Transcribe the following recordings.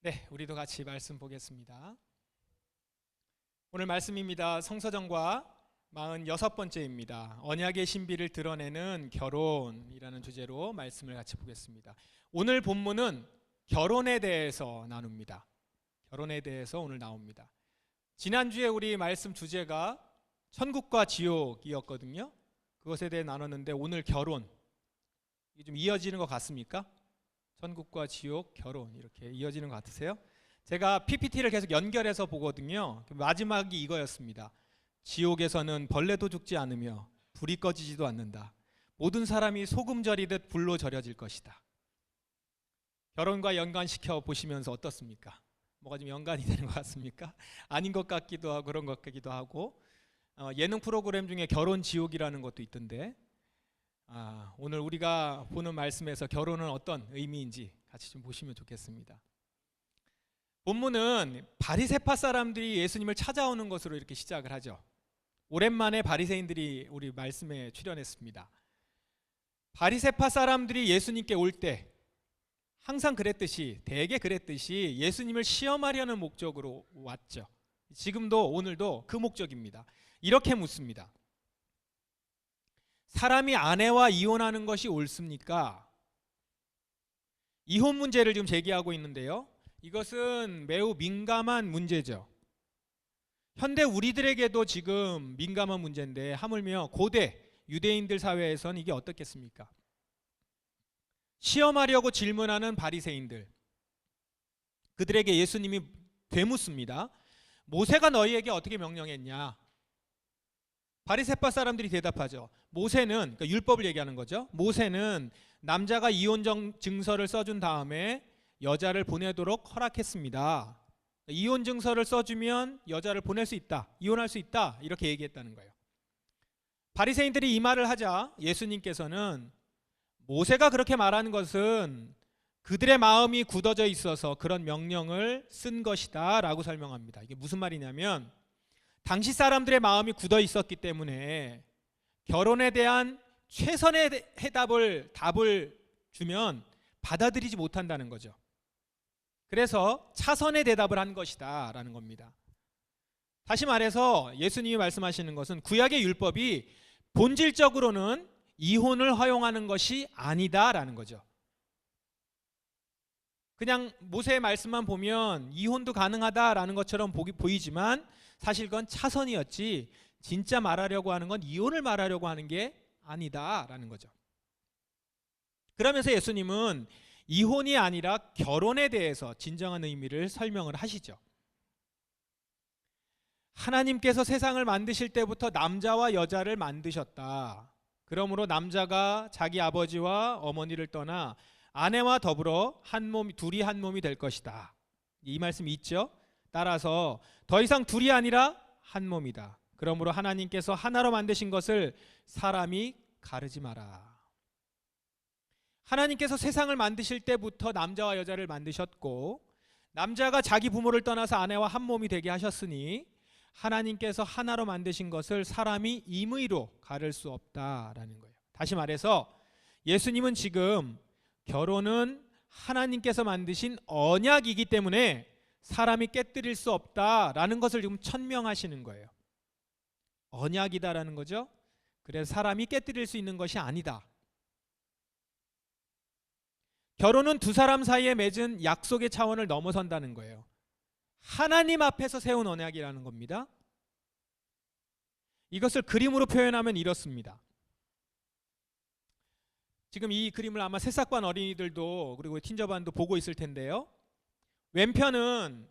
네, 우리도 같이 말씀 보겠습니다. 오늘 말씀입니다. 성서정과 46번째입니다. 언약의 신비를 드러내는 결혼이라는 주제로 말씀을 같이 보겠습니다. 오늘 본문은 결혼에 대해서 나눕니다. 결혼에 대해서 오늘 나옵니다. 지난주에 우리 말씀 주제가 천국과 지옥이었거든요. 그것에 대해 나눴는데 오늘 결혼, 이게 좀 이어지는 것 같습니까? 천국과 지옥, 결혼 이렇게 이어지는 것 같으세요? 제가 PPT를 계속 연결해서 보거든요. 마지막이 이거였습니다. 지옥에서는 벌레도 죽지 않으며 불이 꺼지지도 않는다. 모든 사람이 소금 절이듯 불로 절여질 것이다. 결혼과 연관시켜 보시면서 어떻습니까? 뭐가 좀 연관이 되는 것 같습니까? 아닌 것 같기도 하고 그런 것 같기도 하고 예능 프로그램 중에 결혼 지옥이라는 것도 있던데 오늘 우리가 보는 말씀에서 결혼은 어떤 의미인지 같이 좀 보시면 좋겠습니다. 본문은 바리새파 사람들이 예수님을 찾아오는 것으로 이렇게 시작을 하죠. 오랜만에 바리새인들이 우리 말씀에 출연했습니다. 바리새파 사람들이 예수님께 올 때 항상 그랬듯이, 대개 그랬듯이 예수님을 시험하려는 목적으로 왔죠. 지금도 오늘도 그 목적입니다. 이렇게 묻습니다. 사람이 아내와 이혼하는 것이 옳습니까? 이혼 문제를 지금 제기하고 있는데요. 이것은 매우 민감한 문제죠. 현대 우리들에게도 지금 민감한 문제인데 하물며 고대 유대인들 사회에서는 이게 어떻겠습니까? 시험하려고 질문하는 바리새인들, 그들에게 예수님이 되묻습니다. 모세가 너희에게 어떻게 명령했냐? 바리새파 사람들이 대답하죠. 모세는, 그러니까 율법을 얘기하는 거죠. 모세는 남자가 이혼 증서를 써준 다음에 여자를 보내도록 허락했습니다. 이혼 증서를 써주면 여자를 보낼 수 있다, 이혼할 수 있다, 이렇게 얘기했다는 거예요. 바리새인들이 이 말을 하자 예수님께서는 모세가 그렇게 말하는 것은 그들의 마음이 굳어져 있어서 그런 명령을 쓴 것이다 라고 설명합니다. 이게 무슨 말이냐면 당시 사람들의 마음이 굳어 있었기 때문에 결혼에 대한 최선의 답을 주면 받아들이지 못한다는 거죠. 그래서 차선의 대답을 한 것이다 라는 겁니다. 다시 말해서 예수님이 말씀하시는 것은 구약의 율법이 본질적으로는 이혼을 허용하는 것이 아니다 라는 거죠. 그냥 모세의 말씀만 보면 이혼도 가능하다라는 것처럼 보이지만 사실 그건 차선이었지, 진짜 말하려고 하는 건 이혼을 말하려고 하는 게 아니다라는 거죠. 그러면서 예수님은 이혼이 아니라 결혼에 대해서 진정한 의미를 설명을 하시죠. 하나님께서 세상을 만드실 때부터 남자와 여자를 만드셨다. 그러므로 남자가 자기 아버지와 어머니를 떠나 아내와 더불어 둘이 한 몸이 될 것이다. 이 말씀이 있죠. 따라서 더 이상 둘이 아니라 한 몸이다. 그러므로 하나님께서 하나로 만드신 것을 사람이 가르지 마라. 하나님께서 세상을 만드실 때부터 남자와 여자를 만드셨고 남자가 자기 부모를 떠나서 아내와 한 몸이 되게 하셨으니 하나님께서 하나로 만드신 것을 사람이 임의로 가를 수 없다라는 거예요. 다시 말해서 예수님은 지금 결혼은 하나님께서 만드신 언약이기 때문에 사람이 깨뜨릴 수 없다라는 것을 지금 천명하시는 거예요. 언약이다라는 거죠. 그래서 사람이 깨뜨릴 수 있는 것이 아니다. 결혼은 두 사람 사이에 맺은 약속의 차원을 넘어선다는 거예요. 하나님 앞에서 세운 언약이라는 겁니다. 이것을 그림으로 표현하면 이렇습니다. 지금 이 그림을 아마 새싹반 어린이들도 그리고 틴저반도 보고 있을 텐데요. 왼편은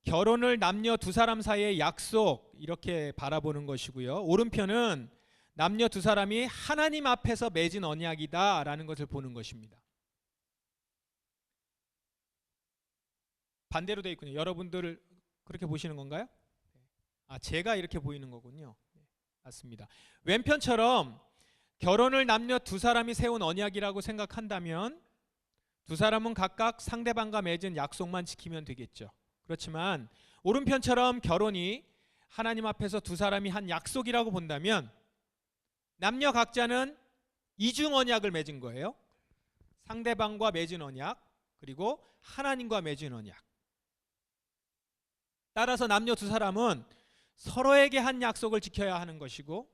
결혼을 남녀 두 사람 사이의 약속 이렇게 바라보는 것이고요. 오른편은 남녀 두 사람이 하나님 앞에서 맺은 언약이다라는 것을 보는 것입니다. 반대로 되어 있군요. 여러분들 그렇게 보시는 건가요? 제가 이렇게 보이는 거군요. 맞습니다. 왼편처럼 결혼을 남녀 두 사람이 세운 언약이라고 생각한다면 두 사람은 각각 상대방과 맺은 약속만 지키면 되겠죠. 그렇지만 오른편처럼 결혼이 하나님 앞에서 두 사람이 한 약속이라고 본다면 남녀 각자는 이중 언약을 맺은 거예요. 상대방과 맺은 언약, 그리고 하나님과 맺은 언약. 따라서 남녀 두 사람은 서로에게 한 약속을 지켜야 하는 것이고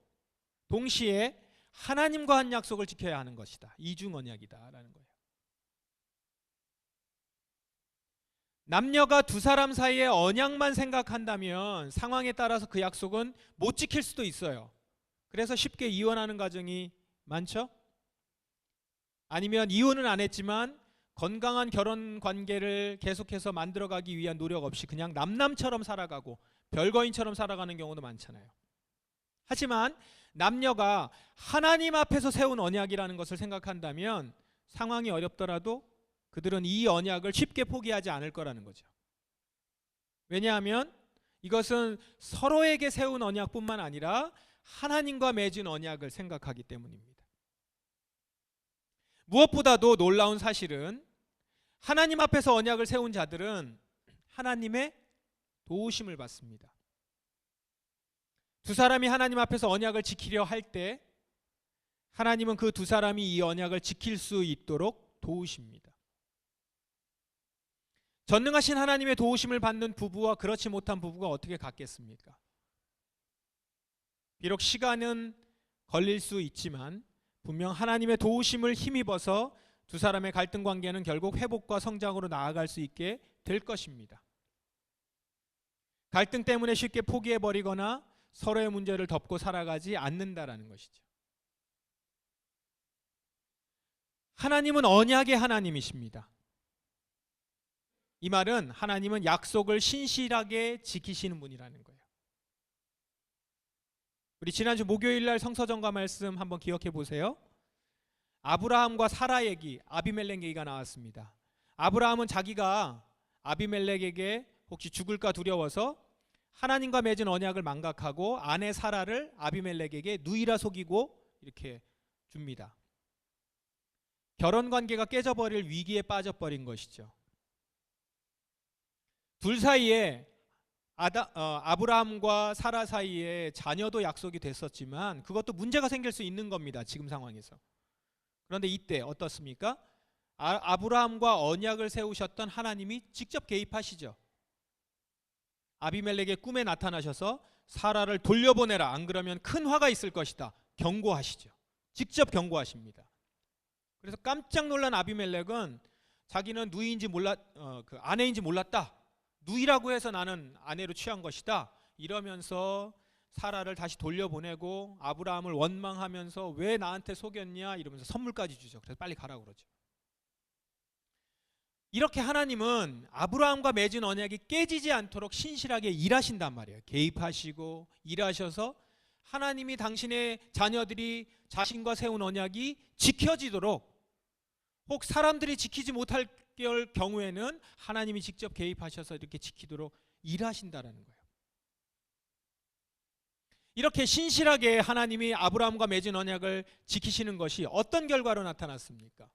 동시에 하나님과 한 약속을 지켜야 하는 것이다. 이중 언약이다라는 거예요. 남녀가 두 사람 사이의 언약만 생각한다면 상황에 따라서 그 약속은 못 지킬 수도 있어요. 그래서 쉽게 이혼하는 가정이 많죠? 아니면 이혼은 안 했지만 건강한 결혼 관계를 계속해서 만들어가기 위한 노력 없이 그냥 남남처럼 살아가고 별거인처럼 살아가는 경우도 많잖아요. 하지만 남녀가 하나님 앞에서 세운 언약이라는 것을 생각한다면 상황이 어렵더라도 그들은 이 언약을 쉽게 포기하지 않을 거라는 거죠. 왜냐하면 이것은 서로에게 세운 언약뿐만 아니라 하나님과 맺은 언약을 생각하기 때문입니다. 무엇보다도 놀라운 사실은 하나님 앞에서 언약을 세운 자들은 하나님의 도우심을 받습니다. 두 사람이 하나님 앞에서 언약을 지키려 할 때 하나님은 그 두 사람이 이 언약을 지킬 수 있도록 도우십니다. 전능하신 하나님의 도우심을 받는 부부와 그렇지 못한 부부가 어떻게 같겠습니까? 비록 시간은 걸릴 수 있지만 분명 하나님의 도우심을 힘입어서 두 사람의 갈등 관계는 결국 회복과 성장으로 나아갈 수 있게 될 것입니다. 갈등 때문에 쉽게 포기해버리거나 서로의 문제를 덮고 살아가지 않는다라는 것이죠. 하나님은 언약의 하나님이십니다. 이 말은 하나님은 약속을 신실하게 지키시는 분이라는 거예요. 우리 지난주 목요일 날 성서정과 말씀 한번 기억해 보세요. 아브라함과 사라 얘기, 아비멜렉 얘기가 나왔습니다. 아브라함은 자기가 아비멜렉에게 혹시 죽을까 두려워서 하나님과 맺은 언약을 망각하고 아내 사라를 아비멜렉에게 누이라 속이고 이렇게 줍니다. 결혼 관계가 깨져버릴 위기에 빠져버린 것이죠. 둘 사이에 아브라함과 사라 사이에 자녀도 약속이 됐었지만 그것도 문제가 생길 수 있는 겁니다. 지금 상황에서. 그런데 이때 어떻습니까? 아브라함과 언약을 세우셨던 하나님이 직접 개입하시죠. 아비멜렉의 꿈에 나타나셔서 사라를 돌려보내라, 안 그러면 큰 화가 있을 것이다 경고하시죠. 직접 경고하십니다. 그래서 깜짝 놀란 아비멜렉은 자기는 누이인지 아내인지 몰랐다. 누이라고 해서 나는 아내로 취한 것이다 이러면서 사라를 다시 돌려보내고 아브라함을 원망하면서 왜 나한테 속였냐 이러면서 선물까지 주죠. 그래서 빨리 가라고 그러죠. 이렇게 하나님은 아브라함과 맺은 언약이 깨지지 않도록 신실하게 일하신단 말이에요. 개입하시고 일하셔서 하나님이 당신의 자녀들이 자신과 세운 언약이 지켜지도록, 혹 사람들이 지키지 못할 경우에는 하나님이 직접 개입하셔서 이렇게 지키도록 일하신다라는 거예요. 이렇게 신실하게 하나님이 아브라함과 맺은 언약을 지키시는 것이 어떤 결과로 나타났습니까?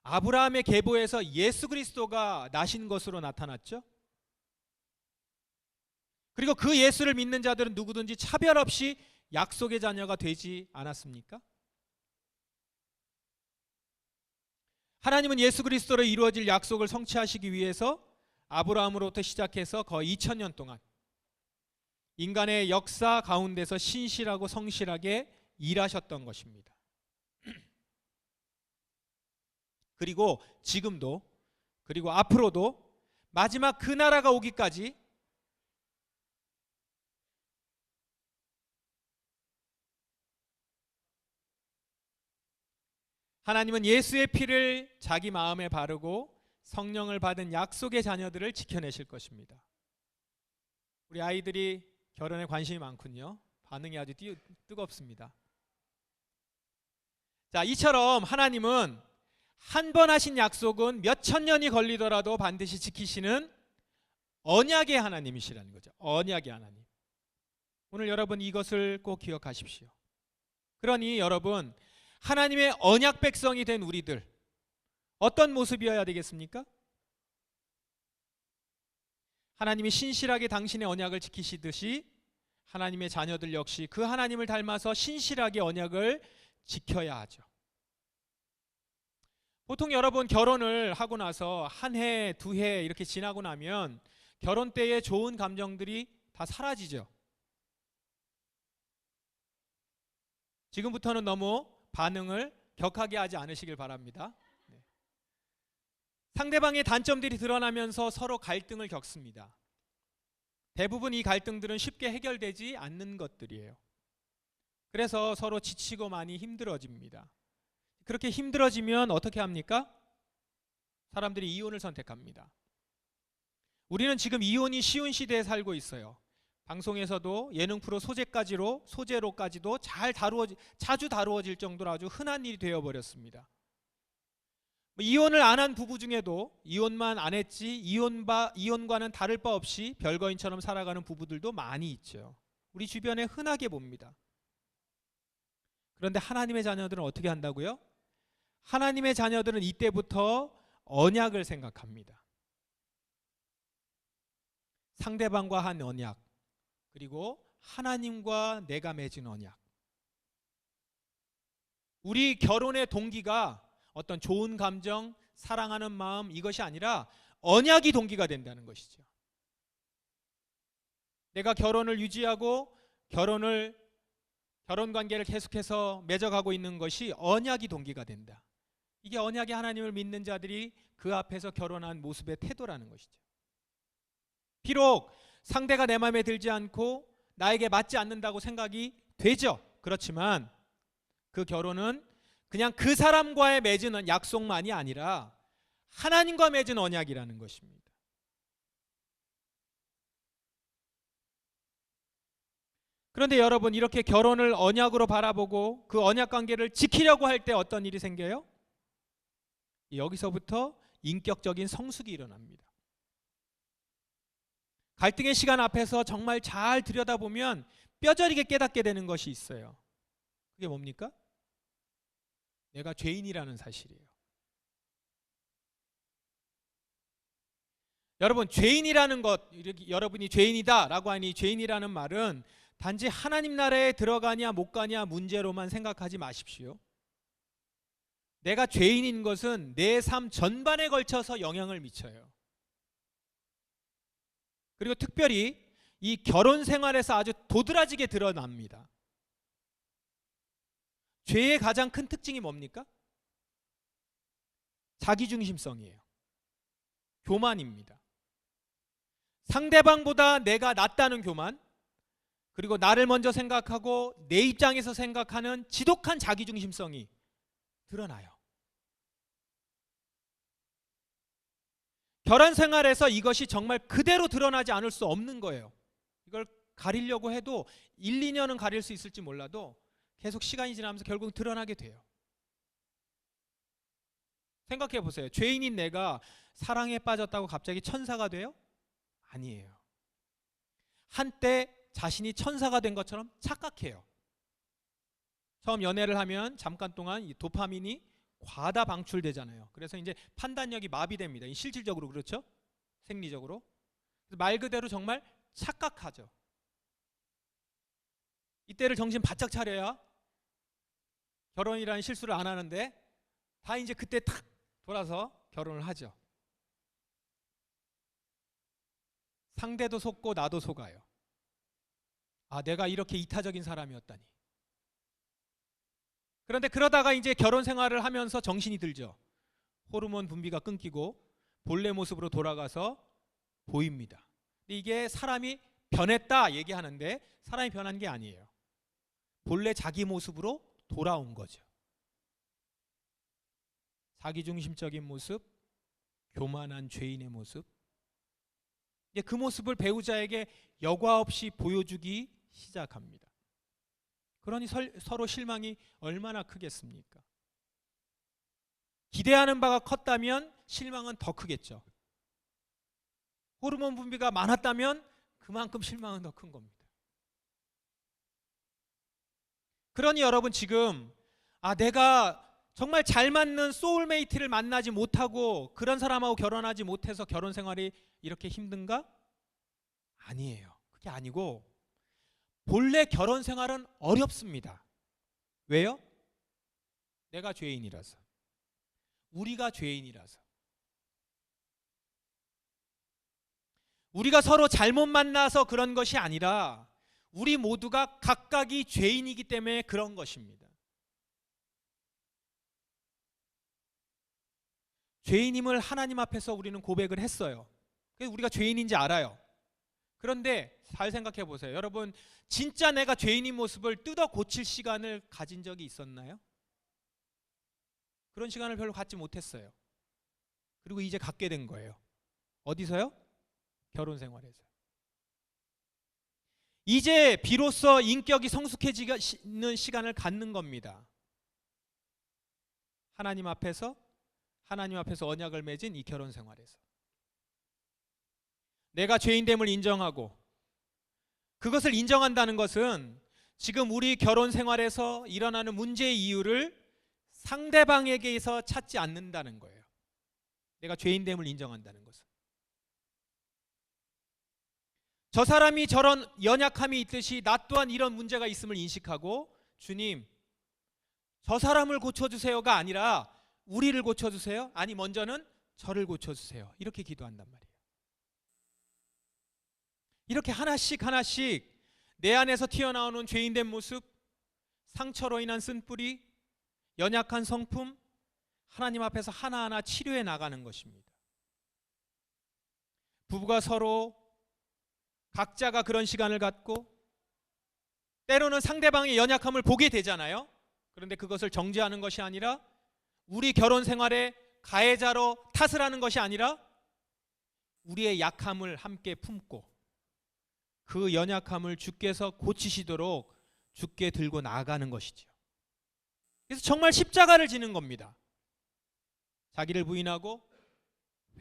아브라함의 계보에서 예수 그리스도가 나신 것으로 나타났죠. 그리고 그 예수를 믿는 자들은 누구든지 차별 없이 약속의 자녀가 되지 않았습니까? 하나님은 예수 그리스도로 이루어질 약속을 성취하시기 위해서 아브라함으로부터 시작해서 거의 2000년 동안 인간의 역사 가운데서 신실하고 성실하게 일하셨던 것입니다. 그리고 지금도, 그리고 앞으로도 마지막 그 나라가 오기까지 하나님은 예수의 피를 자기 마음에 바르고 성령을 받은 약속의 자녀들을 지켜내실 것입니다. 우리 아이들이 결혼에 관심이 많군요. 반응이 아주 뜨겁습니다. 자, 이처럼 하나님은 한 번 하신 약속은 몇 천 년이 걸리더라도 반드시 지키시는 언약의 하나님이시라는 거죠. 언약의 하나님. 오늘 여러분 이것을 꼭 기억하십시오. 그러니 여러분, 하나님의 언약 백성이 된 우리들 어떤 모습이어야 되겠습니까? 하나님이 신실하게 당신의 언약을 지키시듯이 하나님의 자녀들 역시 그 하나님을 닮아서 신실하게 언약을 지켜야 하죠. 보통 여러분 결혼을 하고 나서 한 해, 두 해 이렇게 지나고 나면 결혼 때의 좋은 감정들이 다 사라지죠. 지금부터는 너무 반응을 격하게 하지 않으시길 바랍니다. 네. 상대방의 단점들이 드러나면서 서로 갈등을 겪습니다. 대부분 이 갈등들은 쉽게 해결되지 않는 것들이에요. 그래서 서로 지치고 많이 힘들어집니다. 그렇게 힘들어지면 어떻게 합니까? 사람들이 이혼을 선택합니다. 우리는 지금 이혼이 쉬운 시대에 살고 있어요. 방송에서도 예능 프로 소재로까지도 자주 다루어질 정도로 아주 흔한 일이 되어버렸습니다. 이혼을 안 한 부부 중에도 이혼만 안 했지 이혼과는 다를 바 없이 별거인처럼 살아가는 부부들도 많이 있죠. 우리 주변에 흔하게 봅니다. 그런데 하나님의 자녀들은 어떻게 한다고요? 하나님의 자녀들은 이때부터 언약을 생각합니다. 상대방과 한 언약, 그리고 하나님과 내가 맺은 언약. 우리 결혼의 동기가 어떤 좋은 감정, 사랑하는 마음 이것이 아니라 언약이 동기가 된다는 것이죠. 내가 결혼을 유지하고 결혼 관계를 계속해서 맺어가고 있는 것이 언약이 동기가 된다. 이게 언약의 하나님을 믿는 자들이 그 앞에서 결혼한 모습의 태도라는 것이죠. 비록 상대가 내 마음에 들지 않고 나에게 맞지 않는다고 생각이 되죠. 그렇지만 그 결혼은 그냥 그 사람과의 맺은 약속만이 아니라 하나님과 맺은 언약이라는 것입니다. 그런데 여러분, 이렇게 결혼을 언약으로 바라보고 그 언약 관계를 지키려고 할 때 어떤 일이 생겨요? 여기서부터 인격적인 성숙이 일어납니다. 갈등의 시간 앞에서 정말 잘 들여다보면 뼈저리게 깨닫게 되는 것이 있어요. 그게 뭡니까? 내가 죄인이라는 사실이에요. 여러분, 죄인이라는 것, 여러분이 죄인이다라고 하니 죄인이라는 말은 단지 하나님 나라에 들어가냐 못 가냐 문제로만 생각하지 마십시오. 내가 죄인인 것은 내 삶 전반에 걸쳐서 영향을 미쳐요. 그리고 특별히 이 결혼 생활에서 아주 도드라지게 드러납니다. 죄의 가장 큰 특징이 뭡니까? 자기중심성이에요. 교만입니다. 상대방보다 내가 낫다는 교만, 그리고 나를 먼저 생각하고 내 입장에서 생각하는 지독한 자기중심성이 드러나요. 결혼 생활에서 이것이 정말 그대로 드러나지 않을 수 없는 거예요. 이걸 가리려고 해도 1, 2년은 가릴 수 있을지 몰라도 계속 시간이 지나면서 결국 드러나게 돼요. 생각해 보세요. 죄인인 내가 사랑에 빠졌다고 갑자기 천사가 돼요? 아니에요. 한때 자신이 천사가 된 것처럼 착각해요. 처음 연애를 하면 잠깐 동안 이 도파민이 과다 방출되잖아요. 그래서 이제 판단력이 마비됩니다. 실질적으로 그렇죠? 생리적으로. 말 그대로 정말 착각하죠. 이때를 정신 바짝 차려야 결혼이라는 실수를 안 하는데 다 이제 그때 탁 돌아서 결혼을 하죠. 상대도 속고 나도 속아요. 아, 내가 이렇게 이타적인 사람이었다니. 그런데 그러다가 이제 결혼 생활을 하면서 정신이 들죠. 호르몬 분비가 끊기고 본래 모습으로 돌아가서 보입니다. 근데 이게 사람이 변했다 얘기하는데 사람이 변한 게 아니에요. 본래 자기 모습으로 돌아온 거죠. 자기중심적인 모습, 교만한 죄인의 모습. 이제 그 모습을 배우자에게 여과 없이 보여주기 시작합니다. 그러니 서로 실망이 얼마나 크겠습니까? 기대하는 바가 컸다면 실망은 더 크겠죠. 호르몬 분비가 많았다면 그만큼 실망은 더 큰 겁니다. 그러니 여러분, 지금 내가 정말 잘 맞는 소울메이트를 만나지 못하고 그런 사람하고 결혼하지 못해서 결혼 생활이 이렇게 힘든가? 아니에요. 그게 아니고 본래 결혼 생활은 어렵습니다. 왜요? 내가 죄인이라서. 우리가 죄인이라서. 우리가 서로 잘못 만나서 그런 것이 아니라 우리 모두가 각각이 죄인이기 때문에 그런 것입니다. 죄인임을 하나님 앞에서 우리는 고백을 했어요. 그래서 우리가 죄인인지 알아요. 그런데 잘 생각해 보세요. 여러분, 진짜 내가 죄인인 모습을 뜯어 고칠 시간을 가진 적이 있었나요? 그런 시간을 별로 갖지 못했어요. 그리고 이제 갖게 된 거예요. 어디서요? 결혼 생활에서. 이제 비로소 인격이 성숙해지는 시간을 갖는 겁니다. 하나님 앞에서 언약을 맺은 이 결혼 생활에서. 내가 죄인됨을 인정하고, 그것을 인정한다는 것은 지금 우리 결혼 생활에서 일어나는 문제의 이유를 상대방에게서 찾지 않는다는 거예요. 내가 죄인됨을 인정한다는 것은. 저 사람이 저런 연약함이 있듯이 나 또한 이런 문제가 있음을 인식하고, 주님, 저 사람을 고쳐주세요가 아니라 우리를 고쳐주세요. 아니, 먼저는 저를 고쳐주세요. 이렇게 기도한단 말이에요. 이렇게 하나씩 내 안에서 튀어나오는 죄인된 모습, 상처로 인한 쓴뿌리, 연약한 성품, 하나님 앞에서 하나하나 치료해 나가는 것입니다. 부부가 서로 각자가 그런 시간을 갖고, 때로는 상대방의 연약함을 보게 되잖아요. 그런데 그것을 정죄하는 것이 아니라, 우리 결혼 생활에 가해자로 탓을 하는 것이 아니라 우리의 약함을 함께 품고 그 연약함을 주께서 고치시도록 주께 들고 나아가는 것이죠. 그래서 정말 십자가를 지는 겁니다. 자기를 부인하고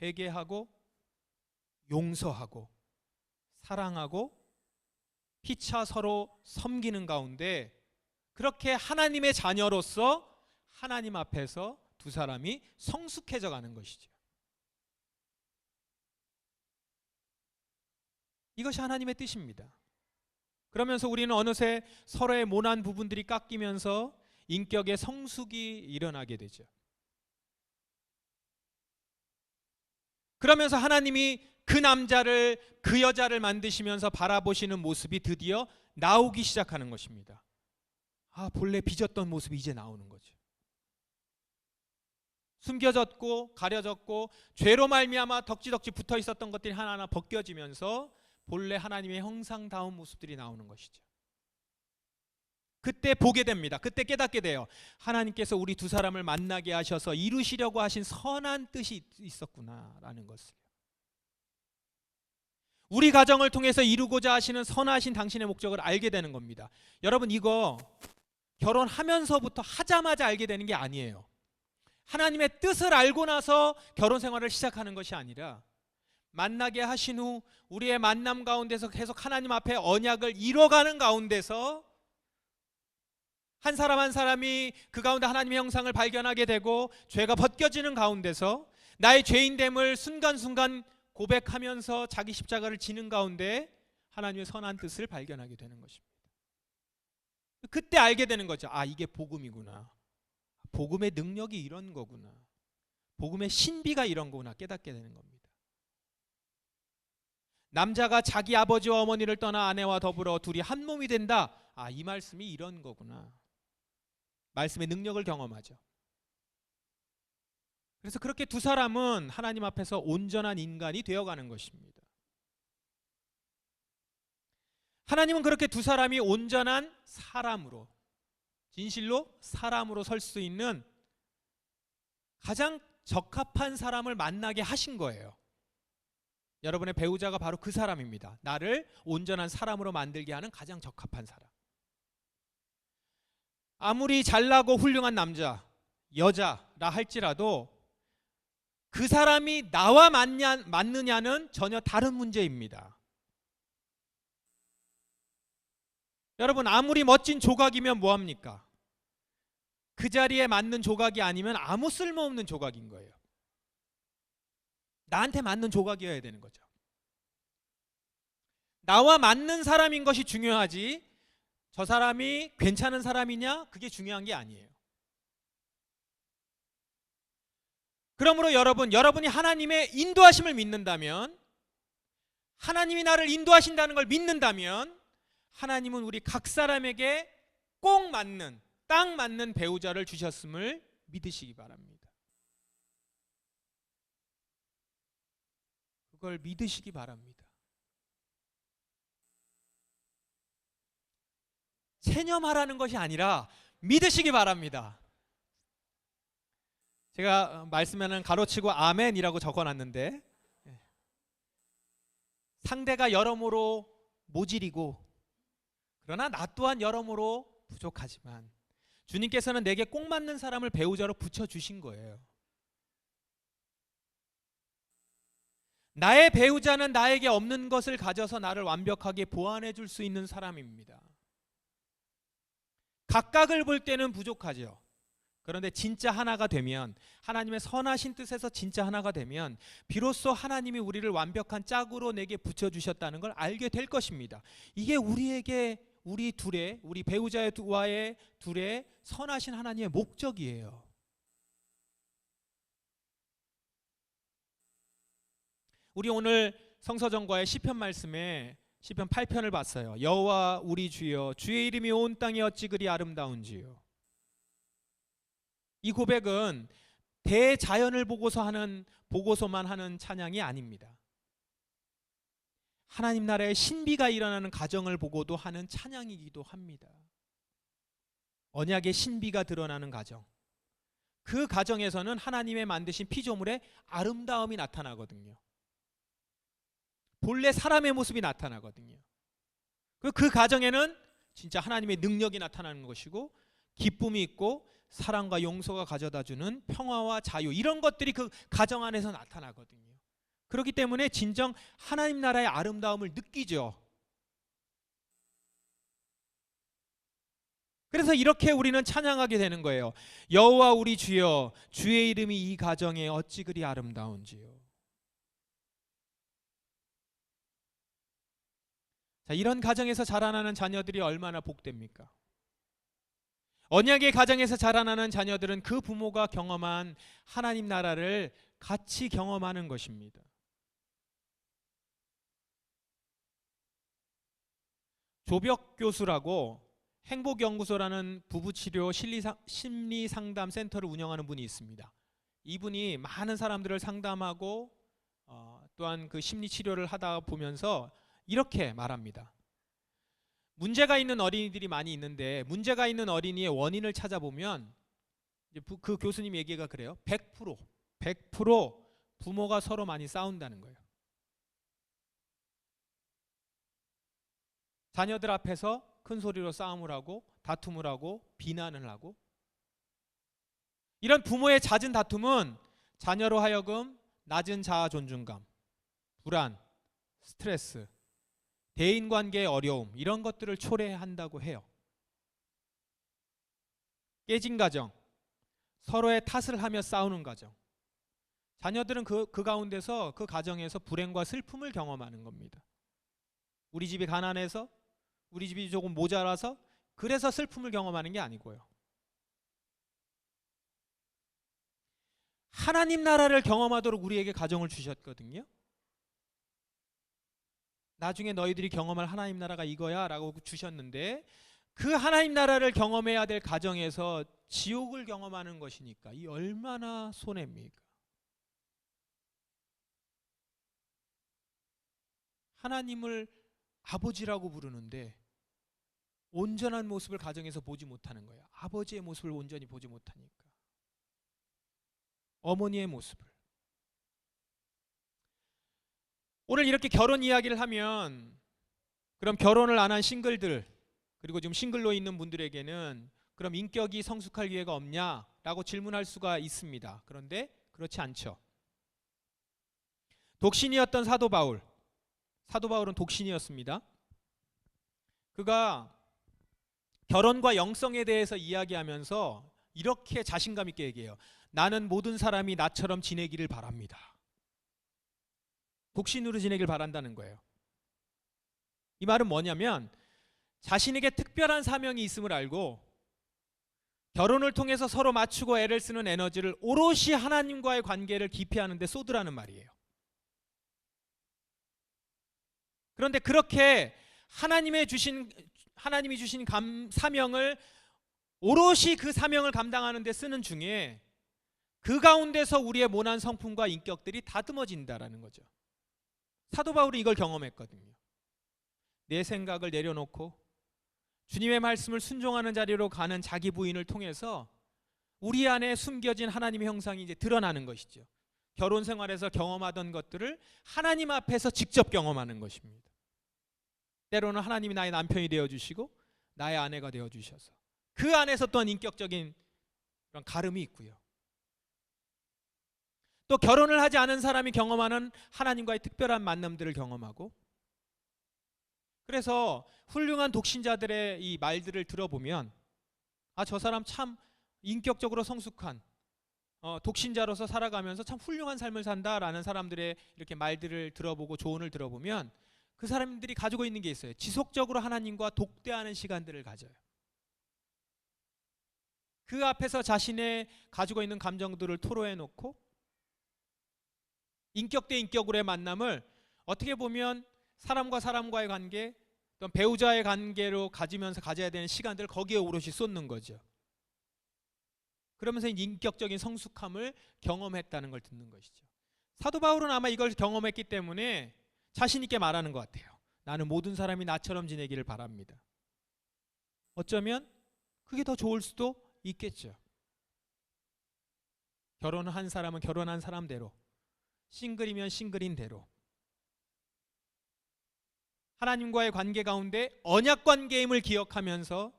회개하고 용서하고 사랑하고 피차 서로 섬기는 가운데, 그렇게 하나님의 자녀로서 하나님 앞에서 두 사람이 성숙해져 가는 것이죠. 이것이 하나님의 뜻입니다. 그러면서 우리는 어느새 서로의 모난 부분들이 깎이면서 인격의 성숙이 일어나게 되죠. 그러면서 하나님이 그 남자를, 그 여자를 만드시면서 바라보시는 모습이 드디어 나오기 시작하는 것입니다. 본래 빚었던 모습이 이제 나오는 거죠. 숨겨졌고 가려졌고 죄로 말미암아 덕지덕지 붙어 있었던 것들이 하나하나 벗겨지면서 본래 하나님의 형상다운 모습들이 나오는 것이죠. 그때 보게 됩니다. 그때 깨닫게 돼요. 하나님께서 우리 두 사람을 만나게 하셔서 이루시려고 하신 선한 뜻이 있었구나라는 것을. 우리 가정을 통해서 이루고자 하시는 선하신 당신의 목적을 알게 되는 겁니다. 여러분, 이거 결혼하면서부터 하자마자 알게 되는 게 아니에요. 하나님의 뜻을 알고 나서 결혼 생활을 시작하는 것이 아니라, 만나게 하신 후 우리의 만남 가운데서 계속 하나님 앞에 언약을 이뤄가는 가운데서 한 사람 한 사람이 그 가운데 하나님의 형상을 발견하게 되고, 죄가 벗겨지는 가운데서 나의 죄인됨을 순간순간 고백하면서 자기 십자가를 지는 가운데 하나님의 선한 뜻을 발견하게 되는 것입니다. 그때 알게 되는 거죠. 이게 복음이구나. 복음의 능력이 이런 거구나. 복음의 신비가 이런 거구나 깨닫게 되는 겁니다. 남자가 자기 아버지와 어머니를 떠나 아내와 더불어 둘이 한 몸이 된다. 이 말씀이 이런 거구나. 말씀의 능력을 경험하죠. 그래서 그렇게 두 사람은 하나님 앞에서 온전한 인간이 되어가는 것입니다. 하나님은 그렇게 두 사람이 온전한 사람으로, 진실로 사람으로 설 수 있는 가장 적합한 사람을 만나게 하신 거예요. 여러분의 배우자가 바로 그 사람입니다. 나를 온전한 사람으로 만들게 하는 가장 적합한 사람. 아무리 잘나고 훌륭한 남자, 여자라 할지라도 그 사람이 나와 맞느냐는 전혀 다른 문제입니다. 여러분, 아무리 멋진 조각이면 뭐합니까? 그 자리에 맞는 조각이 아니면 아무 쓸모없는 조각인 거예요. 나한테 맞는 조각이어야 되는 거죠. 나와 맞는 사람인 것이 중요하지, 저 사람이 괜찮은 사람이냐, 그게 중요한 게 아니에요. 그러므로 여러분이 하나님의 인도하심을 믿는다면, 하나님이 나를 인도하신다는 걸 믿는다면, 하나님은 우리 각 사람에게 꼭 맞는, 딱 맞는 배우자를 주셨음을 믿으시기 바랍니다. 그걸 믿으시기 바랍니다. 체념하라는 것이 아니라 믿으시기 바랍니다. 제가 말씀에는 가로치고 아멘이라고 적어놨는데, 상대가 여러모로 모질이고 그러나 나 또한 여러모로 부족하지만 주님께서는 내게 꼭 맞는 사람을 배우자로 붙여주신 거예요. 나의 배우자는 나에게 없는 것을 가져서 나를 완벽하게 보완해 줄 수 있는 사람입니다. 각각을 볼 때는 부족하죠. 그런데 진짜 하나가 되면, 하나님의 선하신 뜻에서 진짜 하나가 되면 비로소 하나님이 우리를 완벽한 짝으로 내게 붙여주셨다는 걸 알게 될 것입니다. 이게 우리 배우자와의 둘의 선하신 하나님의 목적이에요. 우리 오늘 성서정과의 시편 말씀에 시편 8편을 봤어요. 여호와 우리 주여, 주의 이름이 온 땅에 어찌 그리 아름다운지요. 이 고백은 대자연을 보고서만 하는 찬양이 아닙니다. 하나님 나라의 신비가 일어나는 가정을 보고도 하는 찬양이기도 합니다. 언약의 신비가 드러나는 가정, 그 가정에서는 하나님의 만드신 피조물의 아름다움이 나타나거든요. 본래 사람의 모습이 나타나거든요. 그 가정에는 진짜 하나님의 능력이 나타나는 것이고, 기쁨이 있고 사랑과 용서가 가져다주는 평화와 자유, 이런 것들이 그 가정 안에서 나타나거든요. 그렇기 때문에 진정 하나님 나라의 아름다움을 느끼죠. 그래서 이렇게 우리는 찬양하게 되는 거예요. 여호와 우리 주여, 주의 이름이 이 가정에 어찌 그리 아름다운지요. 자, 이런 가정에서 자라나는 자녀들이 얼마나 복됩니까? 언약의 가정에서 자라나는 자녀들은 그 부모가 경험한 하나님 나라를 같이 경험하는 것입니다. 조벽 교수라고 행복연구소라는 부부치료 심리상담 센터를 운영하는 분이 있습니다. 이분이 많은 사람들을 상담하고 또한 그 심리치료를 하다 보면서 이렇게 말합니다. 문제가 있는 어린이들이 많이 있는데, 문제가 있는 어린이의 원인을 찾아보면 그 교수님 얘기가 그래요. 100% 부모가 서로 많이 싸운다는 거예요. 자녀들 앞에서 큰 소리로 싸움을 하고 다툼을 하고 비난을 하고, 이런 부모의 잦은 다툼은 자녀로 하여금 낮은 자아 존중감, 불안, 스트레스, 대인관계의 어려움, 이런 것들을 초래한다고 해요. 깨진 가정, 서로의 탓을 하며 싸우는 가정, 자녀들은 그 가운데서, 그 가정에서 불행과 슬픔을 경험하는 겁니다. 우리 집이 가난해서, 우리 집이 조금 모자라서, 그래서 슬픔을 경험하는 게 아니고요. 하나님 나라를 경험하도록 우리에게 가정을 주셨거든요. 나중에 너희들이 경험할 하나님 나라가 이거야 라고 주셨는데, 그 하나님 나라를 경험해야 될 가정에서 지옥을 경험하는 것이니까 이 얼마나 손해입니까? 하나님을 아버지라고 부르는데 온전한 모습을 가정에서 보지 못하는 거예요. 아버지의 모습을 온전히 보지 못하니까. 어머니의 모습을. 오늘 이렇게 결혼 이야기를 하면, 그럼 결혼을 안 한 싱글들, 그리고 지금 싱글로 있는 분들에게는 그럼 인격이 성숙할 기회가 없냐라고 질문할 수가 있습니다. 그런데 그렇지 않죠. 독신이었던 사도 바울은 독신이었습니다. 그가 결혼과 영성에 대해서 이야기하면서 이렇게 자신감 있게 얘기해요. 나는 모든 사람이 나처럼 지내기를 바랍니다. 독신으로 지내길 바란다는 거예요. 이 말은 뭐냐면, 자신에게 특별한 사명이 있음을 알고 결혼을 통해서 서로 맞추고 애를 쓰는 에너지를 오롯이 하나님과의 관계를 깊이 하는 데 쏟으라는 말이에요. 그런데 그렇게 하나님이 주신 사명을 오롯이 그 사명을 감당하는 데 쓰는 중에 그 가운데서 우리의 모난 성품과 인격들이 다듬어진다라는 거죠. 사도 바울이 이걸 경험했거든요. 내 생각을 내려놓고 주님의 말씀을 순종하는 자리로 가는 자기 부인을 통해서 우리 안에 숨겨진 하나님의 형상이 이제 드러나는 것이죠. 결혼 생활에서 경험하던 것들을 하나님 앞에서 직접 경험하는 것입니다. 때로는 하나님이 나의 남편이 되어주시고 나의 아내가 되어주셔서 그 안에서 또한 인격적인 그런 가름이 있고요. 또 결혼을 하지 않은 사람이 경험하는 하나님과의 특별한 만남들을 경험하고, 그래서 훌륭한 독신자들의 이 말들을 들어보면 저 사람 참 인격적으로 성숙한 독신자로서 살아가면서 참 훌륭한 삶을 산다라는 사람들의 이렇게 말들을 들어보고 조언을 들어보면 그 사람들이 가지고 있는 게 있어요. 지속적으로 하나님과 독대하는 시간들을 가져요. 그 앞에서 자신의 가지고 있는 감정들을 토로해 놓고 인격 대 인격으로의 만남을 어떻게 보면 사람과 사람과의 관계, 또 배우자의 관계로 가지면서 가져야 되는 시간들을 거기에 오롯이 쏟는 거죠. 그러면서 인격적인 성숙함을 경험했다는 걸 듣는 것이죠. 사도 바울은 아마 이걸 경험했기 때문에 자신 있게 말하는 것 같아요. 나는 모든 사람이 나처럼 지내기를 바랍니다. 어쩌면 그게 더 좋을 수도 있겠죠. 결혼한 사람은 결혼한 사람대로, 싱글이면 싱글인 대로 하나님과의 관계 가운데 언약 관계임을 기억하면서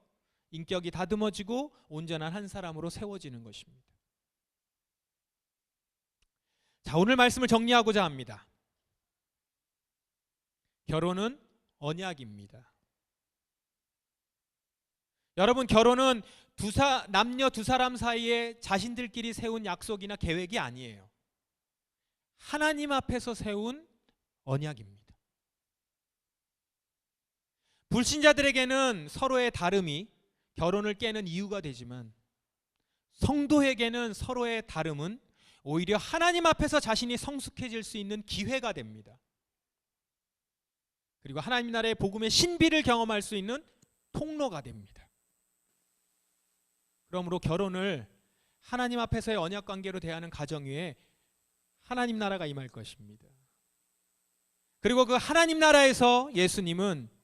인격이 다듬어지고 온전한 한 사람으로 세워지는 것입니다. 자, 오늘 말씀을 정리하고자 합니다. 결혼은 언약입니다. 여러분, 결혼은 남녀 두 사람 사이에 자신들끼리 세운 약속이나 계획이 아니에요. 하나님 앞에서 세운 언약입니다. 불신자들에게는 서로의 다름이 결혼을 깨는 이유가 되지만 성도에게는 서로의 다름은 오히려 하나님 앞에서 자신이 성숙해질 수 있는 기회가 됩니다. 그리고 하나님 나라의 복음의 신비를 경험할 수 있는 통로가 됩니다. 그러므로 결혼을 하나님 앞에서의 언약 관계로 대하는 가정 위에 하나님 나라가 임할 것입니다. 그리고 그 하나님 나라에서 예수님은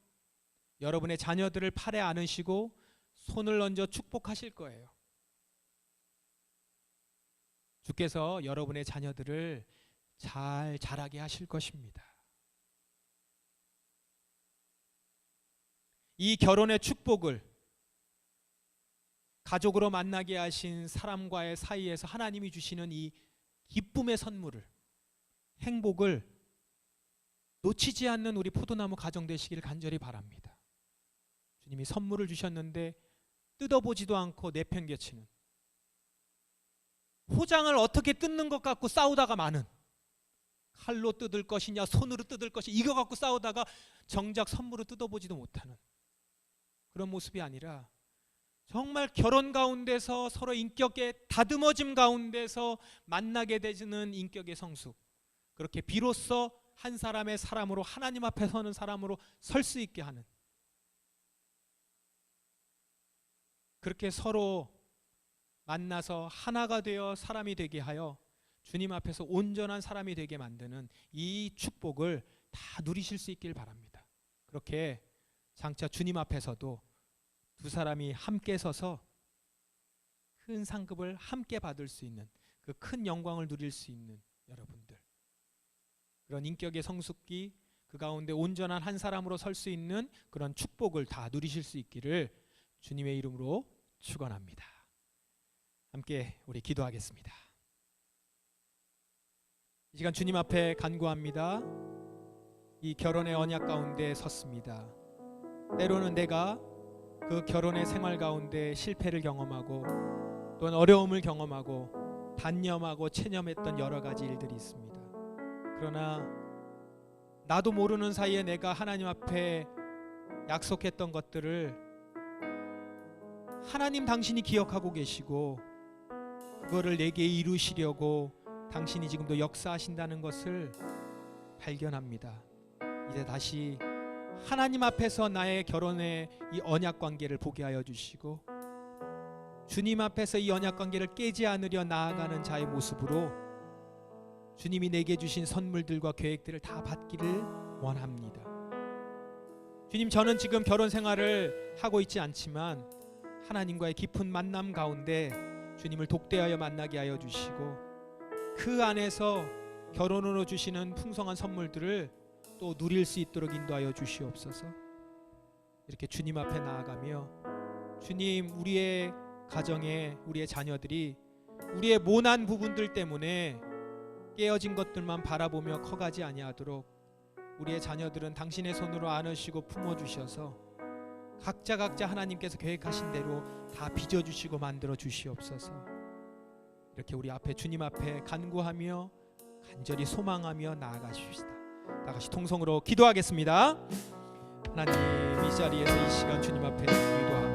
여러분의 자녀들을 팔에 안으시고 손을 얹어 축복하실 거예요. 주께서 여러분의 자녀들을 잘 자라게 하실 것입니다. 이 결혼의 축복을 가족으로 만나게 하신 사람과의 사이에서 하나님이 주시는 이 기쁨의 선물을, 행복을 놓치지 않는 우리 포도나무 가정 되시기를 간절히 바랍니다. 주님이 선물을 주셨는데 뜯어보지도 않고 내팽개치는, 포장을 어떻게 뜯는 것 같고 싸우다가 마는, 칼로 뜯을 것이냐 손으로 뜯을 것이냐 이거 갖고 싸우다가 정작 선물을 뜯어보지도 못하는 그런 모습이 아니라 정말 결혼 가운데서 서로 인격의 다듬어짐 가운데서 만나게 되는 인격의 성숙, 그렇게 비로소 한 사람의 사람으로 하나님 앞에 서는 사람으로 설 수 있게 하는, 그렇게 서로 만나서 하나가 되어 사람이 되게 하여 주님 앞에서 온전한 사람이 되게 만드는 이 축복을 다 누리실 수 있길 바랍니다. 그렇게 장차 주님 앞에서도 두 사람이 함께 서서 큰 상급을 함께 받을 수 있는, 그 큰 영광을 누릴 수 있는 여러분들, 그런 인격의 성숙기, 그 가운데 온전한 한 사람으로 설 수 있는 그런 축복을 다 누리실 수 있기를 주님의 이름으로 축원합니다. 함께 우리 기도하겠습니다. 이 시간 주님 앞에 간구합니다. 이 결혼의 언약 가운데 섰습니다. 때로는 내가 그 결혼의 생활 가운데 실패를 경험하고 또는 어려움을 경험하고 단념하고 체념했던 여러 가지 일들이 있습니다. 그러나 나도 모르는 사이에 내가 하나님 앞에 약속했던 것들을 하나님 당신이 기억하고 계시고 그거를 내게 이루시려고 당신이 지금도 역사하신다는 것을 발견합니다. 이제 다시 하나님 앞에서 나의 결혼의 이 언약 관계를 보게 하여 주시고 주님 앞에서 이 언약 관계를 깨지 않으려 나아가는 자의 모습으로 주님이 내게 주신 선물들과 계획들을 다 받기를 원합니다. 주님, 저는 지금 결혼 생활을 하고 있지 않지만 하나님과의 깊은 만남 가운데 주님을 독대하여 만나게 하여 주시고 그 안에서 결혼으로 주시는 풍성한 선물들을 또 누릴 수 있도록 인도하여 주시옵소서. 이렇게 주님 앞에 나아가며 주님, 우리의 가정에 우리의 자녀들이 우리의 모난 부분들 때문에 깨어진 것들만 바라보며 커가지 아니하도록 우리의 자녀들은 당신의 손으로 안으시고 품어주셔서 각자 하나님께서 계획하신 대로 다 빚어주시고 만들어 주시옵소서. 이렇게 우리 앞에 주님 앞에 간구하며 간절히 소망하며 나아가십시다. 다같이 통성으로 기도하겠습니다. 하나님, 이 자리에서 이 시간 주님 앞에 기도합니다.